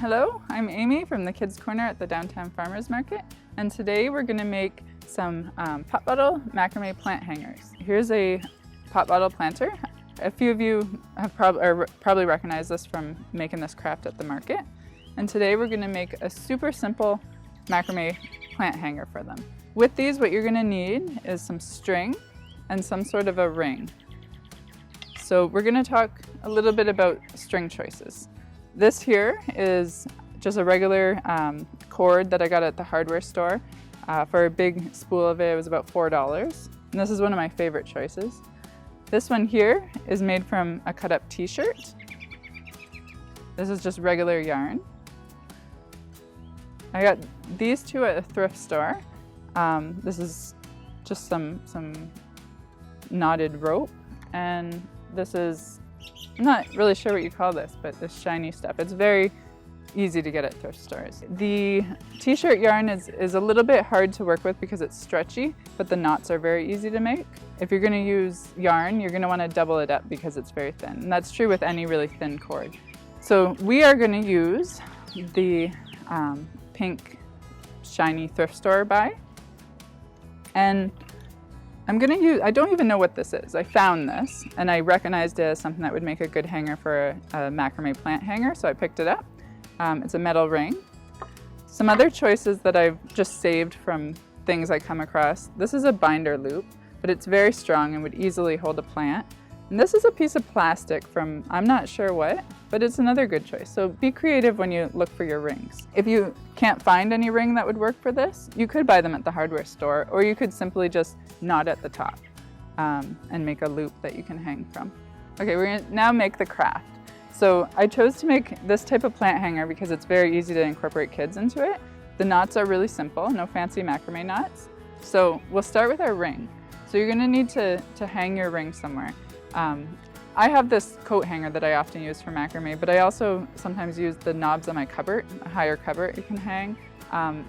Hello, I'm Amy from the Kids Corner at the Downtown Farmers Market, and today we're going to make some pot bottle macrame plant hangers. Here's a pot bottle planter. A few of you have probably recognized this from making this craft at the market. And today we're going to make a super simple macrame plant hanger for them. With these, what you're going to need is some string and some sort of a ring. So we're going to talk a little bit about string choices. This here is just a regular cord that I got at the hardware store. For a big spool of it, it was about $4. And this is one of my favorite choices. This one here is made from a cut up t-shirt. This is just regular yarn. I got these two at a thrift store. This is just some knotted rope, and this is, I'm not really sure what you call this, but this shiny stuff. It's very easy to get at thrift stores. The t-shirt yarn is a little bit hard to work with because it's stretchy, but the knots are very easy to make. If you're going to use yarn, you're going to want to double it up because it's very thin. And that's true with any really thin cord. So we are going to use the pink shiny thrift store buy. And I'm going to use, I don't even know what this is. I found this and I recognized it as something that would make a good hanger for a macrame plant hanger, so I picked it up. It's a metal ring. Some other choices that I've just saved from things I come across. This is a binder loop, but it's very strong and would easily hold a plant. And this is a piece of plastic from, I'm not sure what, but it's another good choice. So be creative when you look for your rings. If you can't find any ring that would work for this, you could buy them at the hardware store, or you could simply just knot at the top and make a loop that you can hang from. Okay, we're gonna now make the craft. So I chose to make this type of plant hanger because it's very easy to incorporate kids into it. The knots are really simple, no fancy macrame knots. So we'll start with our ring. So you're gonna need to hang your ring somewhere. I have this coat hanger that I often use for macrame, but I also sometimes use the knobs on my cupboard, a higher cupboard you can hang.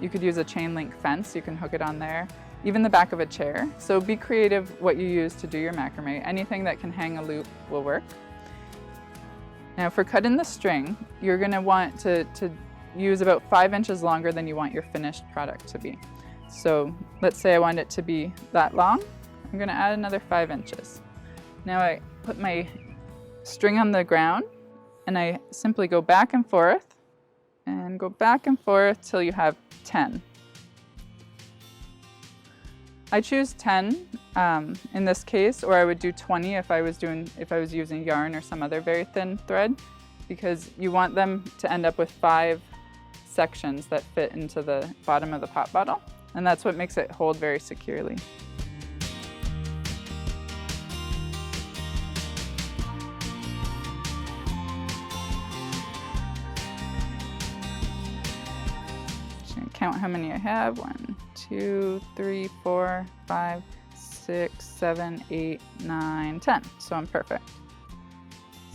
You could use a chain link fence, you can hook it on there, even the back of a chair. So be creative what you use to do your macrame. Anything that can hang a loop will work. Now for cutting the string, you're going to want to use about 5 inches longer than you want your finished product to be. So let's say I want it to be that long. I'm going to add another 5 inches. Now I put my string on the ground and I simply go back and forth till you have 10. I choose 10 in this case, or I would do 20 if I was using yarn or some other very thin thread, because you want them to end up with 5 sections that fit into the bottom of the pot bottle, and that's what makes it hold very securely. Count how many I have. 1, 2, 3, 4, 5, 6, 7, 8, 9, 10. So I'm perfect.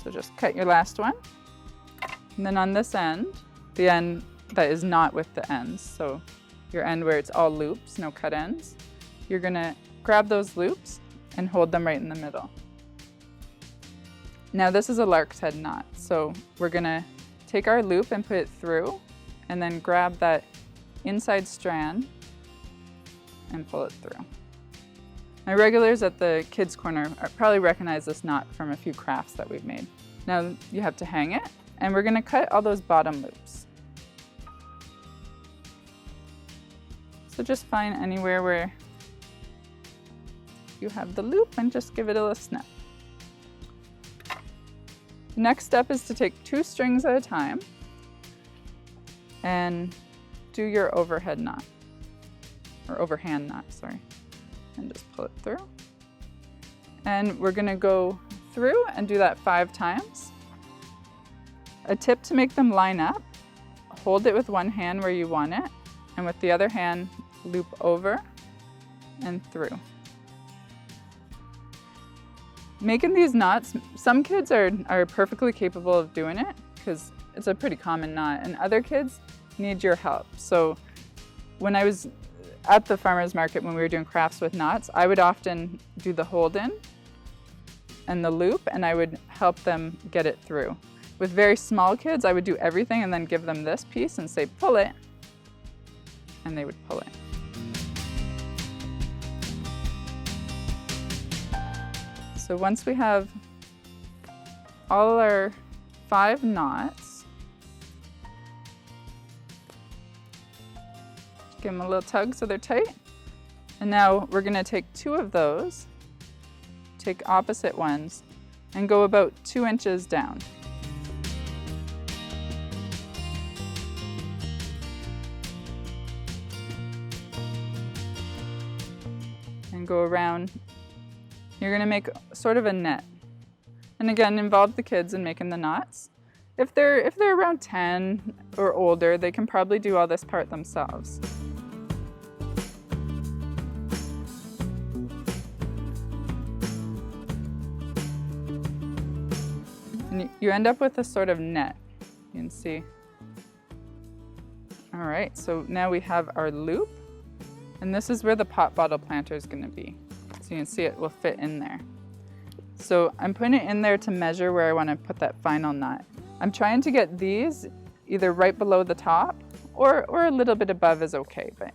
So just cut your last one. And then on this end, the end that is not with the ends, so your end where it's all loops, no cut ends, you're gonna grab those loops and hold them right in the middle. Now this is a lark's head knot, so we're gonna take our loop and put it through and then grab that inside strand and pull it through. My regulars at the Kids Corner probably recognize this knot from a few crafts that we've made. Now you have to hang it, and we're going to cut all those bottom loops. So just find anywhere where you have the loop and just give it a little snip. The next step is to take 2 strings at a time and do your overhead knot, or overhand knot, sorry, and just pull it through. And we're gonna go through and do that 5 times. A tip to make them line up, hold it with one hand where you want it, and with the other hand, loop over and through. Making these knots, some kids are perfectly capable of doing it because it's a pretty common knot, and other kids need your help. So when I was at the farmer's market, when we were doing crafts with knots, I would often do the hold in and the loop, and I would help them get it through. with very small kids, I would do everything and then give them this piece and say, pull it, and they would pull it. So once we have all our 5 knots, give them a little tug so they're tight. And now we're gonna take 2 of those, take opposite ones, and go about 2 inches down. And go around. You're gonna make sort of a net. And again, involve the kids in making the knots. If they're around 10 or older, they can probably do all this part themselves. And you end up with a sort of net, you can see. All right, so now we have our loop, and this is where the pot bottle planter is gonna be. So you can see it will fit in there. So I'm putting it in there to measure where I want to put that final knot. I'm trying to get these either right below the top or a little bit above is okay, but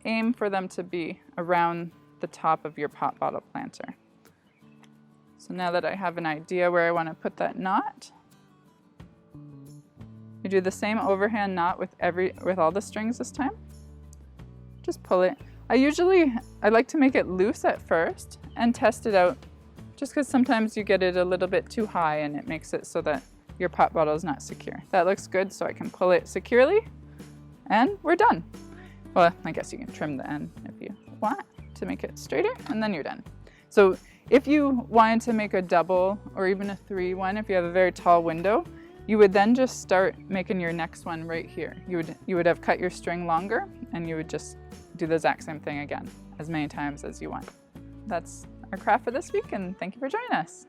aim for them to be around the top of your pot bottle planter. So now that I have an idea where I want to put that knot, you do the same overhand knot with all the strings this time. Just pull it. I like to make it loose at first and test it out, just because sometimes you get it a little bit too high and it makes it so that your pot bottle is not secure. That looks good, so I can pull it securely, and we're done. Well, I guess you can trim the end if you want to make it straighter, and then you're done. So if you wanted to make a double or even a 3 one, if you have a very tall window, you would then just start making your next one right here. You would have cut your string longer, and you would just do the exact same thing again, as many times as you want. That's our craft for this week, and thank you for joining us.